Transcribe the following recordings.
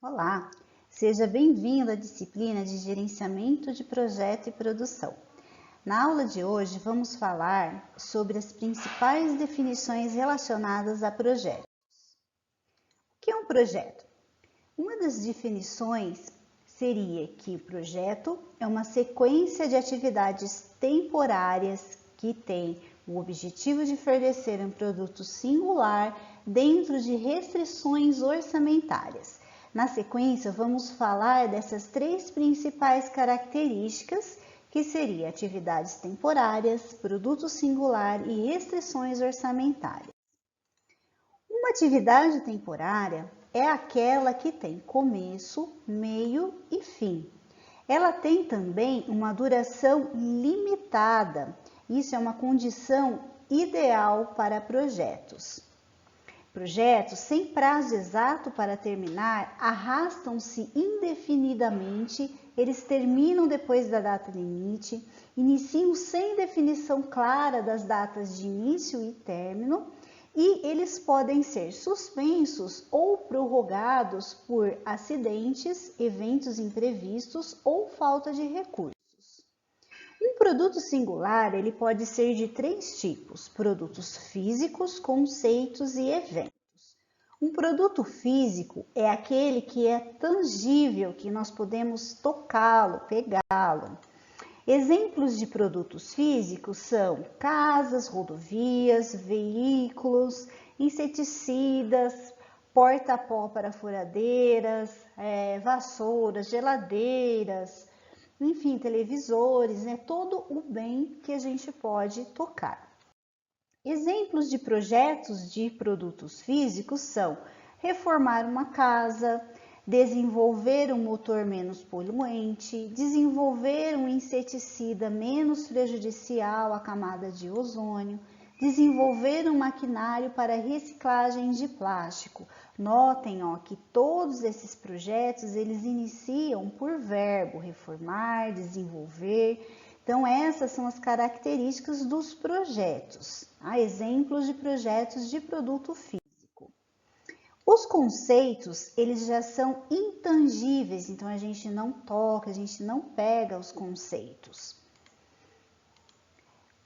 Olá, seja bem-vindo à disciplina de Gerenciamento de Projeto e Produção. Na aula de hoje vamos falar sobre as principais definições relacionadas a projetos. O que é um projeto? Uma das definições seria que o projeto é uma sequência de atividades temporárias que tem o objetivo de fornecer um produto singular dentro de restrições orçamentárias. Na sequência, vamos falar dessas três principais características, que seriam atividades temporárias, produto singular e restrições orçamentárias. Uma atividade temporária é aquela que tem começo, meio e fim. Ela tem também uma duração limitada. Isso é uma condição ideal para projetos. Projetos sem prazo exato para terminar arrastam-se indefinidamente, eles terminam depois da data limite, iniciam sem definição clara das datas de início e término, e eles podem ser suspensos ou prorrogados por acidentes, eventos imprevistos ou falta de recursos. Um produto singular, ele pode ser de três tipos: produtos físicos, conceitos e eventos. Um produto físico é aquele que é tangível, que nós podemos tocá-lo, pegá-lo. Exemplos de produtos físicos são casas, rodovias, veículos, inseticidas, porta-pó para furadeiras, vassouras, geladeiras, enfim, televisores, todo o bem que a gente pode tocar. Exemplos de projetos de produtos físicos são reformar uma casa, desenvolver um motor menos poluente, desenvolver um inseticida menos prejudicial à camada de ozônio, desenvolver um maquinário para reciclagem de plástico. Notem que todos esses projetos eles iniciam por verbo, reformar, desenvolver. Então essas são as características dos projetos. Há exemplos de projetos de produto físico. Os conceitos, eles já são intangíveis, então a gente não toca, a gente não pega os conceitos.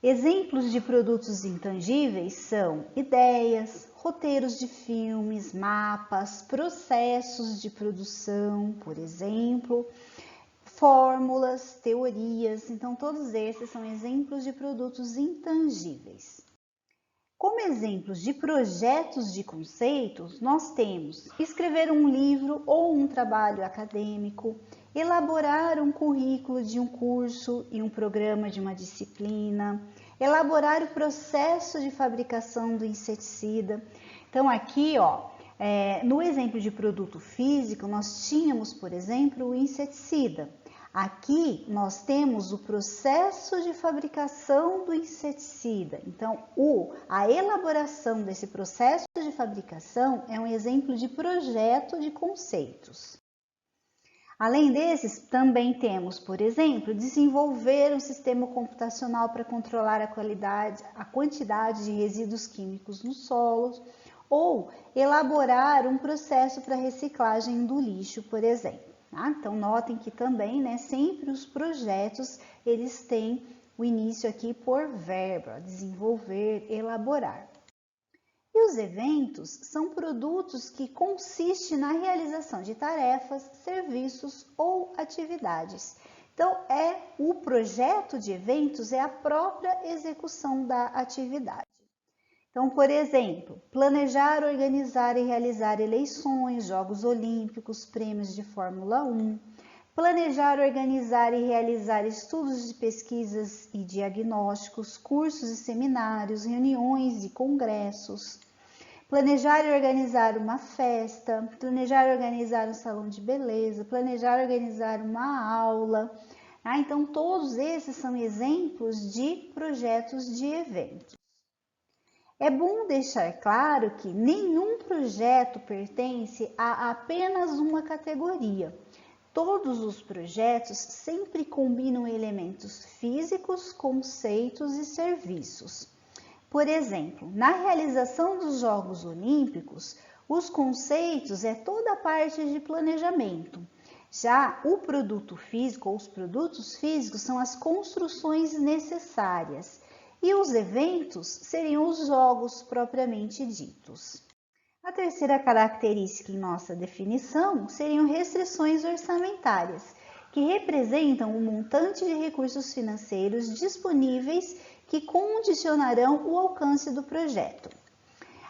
Exemplos de produtos intangíveis são ideias, roteiros de filmes, mapas, processos de produção, por exemplo, fórmulas, teorias. Então, todos esses são exemplos de produtos intangíveis. Como exemplos de projetos de conceitos, nós temos escrever um livro ou um trabalho acadêmico, elaborar um currículo de um curso e um programa de uma disciplina, elaborar o processo de fabricação do inseticida. Então aqui, no exemplo de produto físico, nós tínhamos, por exemplo, o inseticida. Aqui nós temos o processo de fabricação do inseticida. Então, a elaboração desse processo de fabricação é um exemplo de projeto de conceitos. Além desses, também temos, por exemplo, desenvolver um sistema computacional para controlar a quantidade de resíduos químicos nos solos, ou elaborar um processo para reciclagem do lixo, por exemplo. Então, notem que também, sempre os projetos, eles têm o início aqui por verbo, desenvolver, elaborar. E os eventos são produtos que consistem na realização de tarefas, serviços ou atividades. Então, o projeto de eventos é a própria execução da atividade. Então, por exemplo, planejar, organizar e realizar eleições, Jogos Olímpicos, prêmios de Fórmula 1. Planejar, organizar e realizar estudos de pesquisas e diagnósticos, cursos e seminários, reuniões e congressos. Planejar e organizar uma festa, planejar e organizar um salão de beleza, planejar e organizar uma aula. Então, todos esses são exemplos de projetos de eventos. É bom deixar claro que nenhum projeto pertence a apenas uma categoria. Todos os projetos sempre combinam elementos físicos, conceitos e serviços. Por exemplo, na realização dos Jogos Olímpicos, Os conceitos é toda a parte de planejamento. Já o produto físico ou os produtos físicos são as construções necessárias. E os eventos seriam os jogos propriamente ditos. A terceira característica em nossa definição seriam restrições orçamentárias, que representam o montante de recursos financeiros disponíveis que condicionarão o alcance do projeto.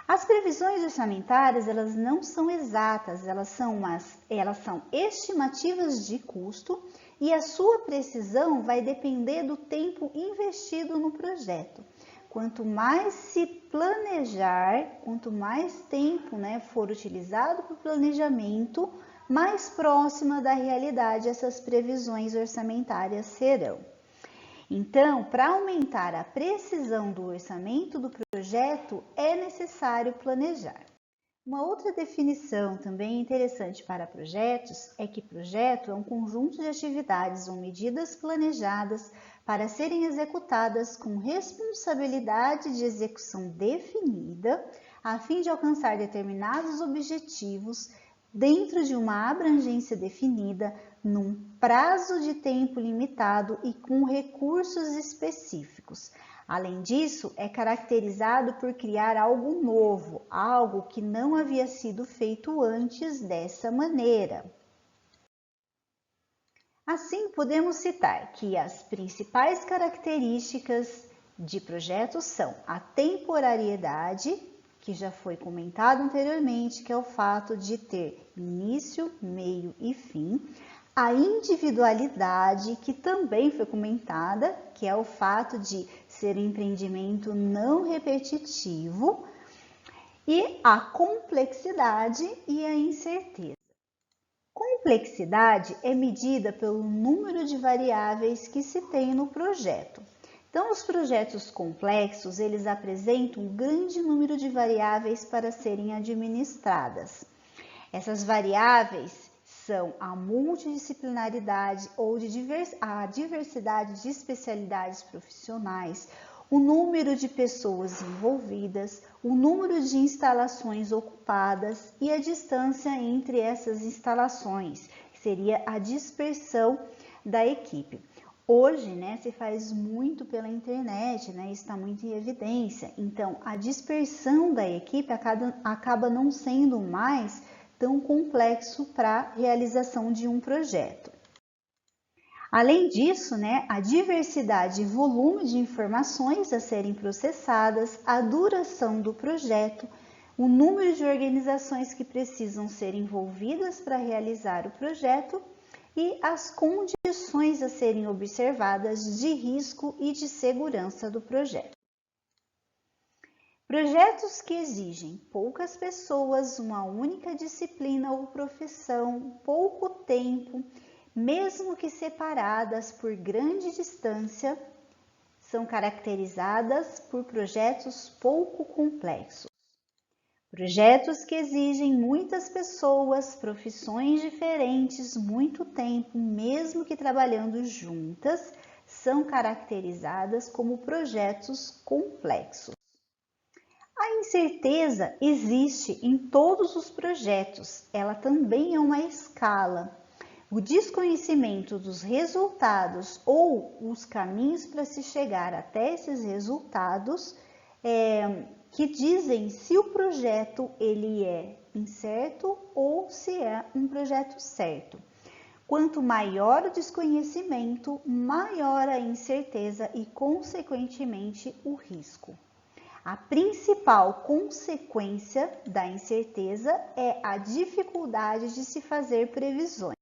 As previsões orçamentárias, elas não são exatas, elas são estimativas de custo e a sua precisão vai depender do tempo investido no projeto. Quanto mais se planejar, quanto mais tempo for utilizado para o planejamento, mais próxima da realidade essas previsões orçamentárias serão. Então, para aumentar a precisão do orçamento do projeto, é necessário planejar. Uma outra definição também interessante para projetos é que projeto é um conjunto de atividades ou medidas planejadas para serem executadas com responsabilidade de execução definida, a fim de alcançar determinados objetivos dentro de uma abrangência definida, num prazo de tempo limitado e com recursos específicos. Além disso, é caracterizado por criar algo novo, algo que não havia sido feito antes dessa maneira. Assim, podemos citar que as principais características de projetos são a temporariedade, que já foi comentado anteriormente, que é o fato de ter início, meio e fim. A individualidade, que também foi comentada, que é o fato de ser um empreendimento não repetitivo. E a complexidade e a incerteza. Complexidade é medida pelo número de variáveis que se tem no projeto. Então, os projetos complexos, eles apresentam um grande número de variáveis para serem administradas. Essas variáveis são a multidisciplinaridade ou a diversidade de especialidades profissionais, o número de pessoas envolvidas, o número de instalações ocupadas e a distância entre essas instalações, que seria a dispersão da equipe. Hoje, se faz muito pela internet, isso está muito em evidência. Então, a dispersão da equipe acaba não sendo mais tão complexo para a realização de um projeto. Além disso, a diversidade e volume de informações a serem processadas, a duração do projeto, o número de organizações que precisam ser envolvidas para realizar o projeto e as condições a serem observadas de risco e de segurança do projeto. Projetos que exigem poucas pessoas, uma única disciplina ou profissão, pouco tempo, mesmo que separadas por grande distância, são caracterizadas por projetos pouco complexos. Projetos que exigem muitas pessoas, profissões diferentes, muito tempo, mesmo que trabalhando juntas, são caracterizadas como projetos complexos. A incerteza existe em todos os projetos, ela também é uma escala. O desconhecimento dos resultados ou os caminhos para se chegar até esses resultados que dizem se o projeto ele é incerto ou se é um projeto certo. Quanto maior o desconhecimento, maior a incerteza e, consequentemente, o risco. A principal consequência da incerteza é a dificuldade de se fazer previsões.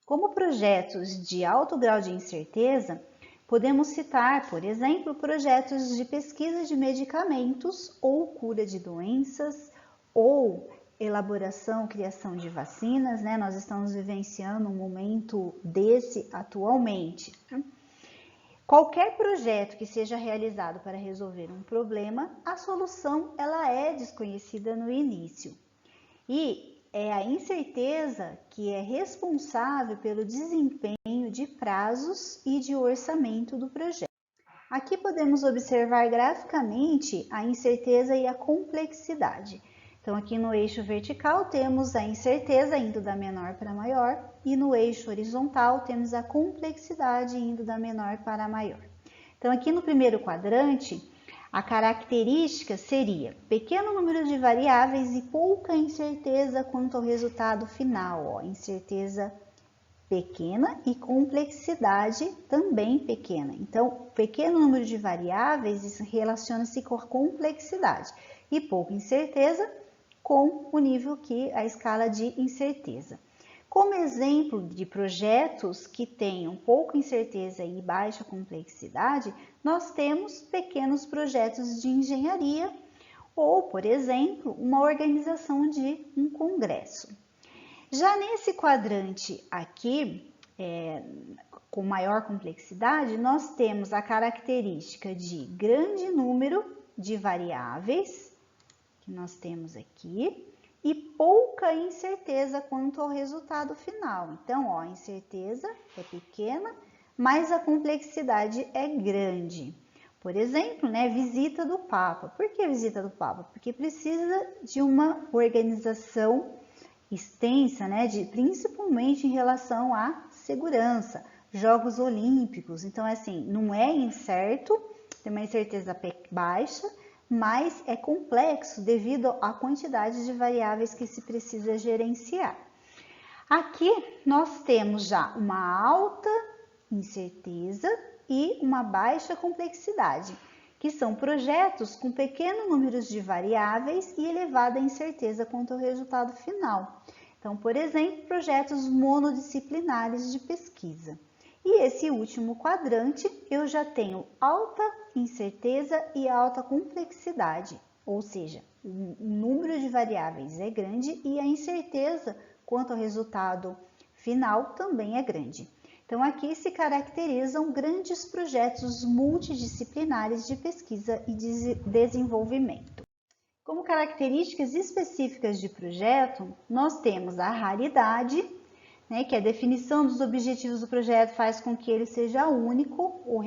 Como projetos de alto grau de incerteza, podemos citar, por exemplo, projetos de pesquisa de medicamentos ou cura de doenças ou elaboração, criação de vacinas, Nós estamos vivenciando um momento desse atualmente. Qualquer projeto que seja realizado para resolver um problema, a solução ela é desconhecida no início. E é a incerteza que é responsável pelo desempenho de prazos e de orçamento do projeto. Aqui podemos observar graficamente a incerteza e a complexidade. Então, aqui no eixo vertical temos a incerteza indo da menor para a maior, e no eixo horizontal temos a complexidade indo da menor para a maior. Então, aqui no primeiro quadrante, a característica seria pequeno número de variáveis e pouca incerteza quanto ao resultado final, ó, incerteza pequena e complexidade também pequena. Então, pequeno número de variáveis relaciona-se com a complexidade e pouca incerteza com o nível que a escala de incerteza. Como exemplo de projetos que tenham pouca incerteza e baixa complexidade, nós temos pequenos projetos de engenharia ou, por exemplo, uma organização de um congresso. Já nesse quadrante aqui, com maior complexidade, nós temos a característica de grande número de variáveis, que nós temos aqui, e pouca incerteza quanto ao resultado final. Então, ó, a incerteza é pequena, mas a complexidade é grande. Por exemplo, né, visita do Papa. Por que visita do Papa? Porque precisa de uma organização extensa, né, principalmente em relação à segurança, Jogos Olímpicos. Então, assim, não é incerto, tem uma incerteza baixa, mas é complexo devido à quantidade de variáveis que se precisa gerenciar. Aqui nós temos já uma alta incerteza e uma baixa complexidade, que são projetos com pequeno número de variáveis e elevada incerteza quanto ao resultado final. Então, por exemplo, projetos monodisciplinares de pesquisa. E esse último quadrante, eu já tenho alta incerteza e alta complexidade, ou seja, o número de variáveis é grande e a incerteza quanto ao resultado final também é grande. Então, aqui se caracterizam grandes projetos multidisciplinares de pesquisa e de desenvolvimento. Como características específicas de projeto, nós temos a raridade, né, que a definição dos objetivos do projeto faz com que ele seja único ou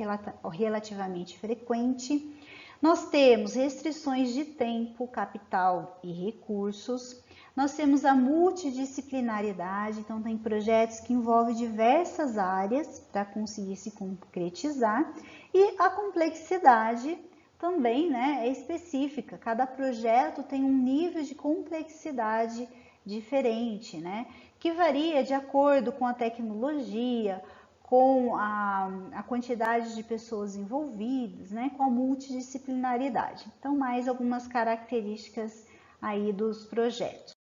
relativamente frequente. Nós temos restrições de tempo, capital e recursos. Nós temos a multidisciplinaridade, então tem projetos que envolvem diversas áreas para conseguir se concretizar. E a complexidade também, né, é específica. Cada projeto tem um nível de complexidade diferente, né, que varia de acordo com a tecnologia, com a quantidade de pessoas envolvidas, né, com a multidisciplinaridade. Então, mais algumas características aí dos projetos.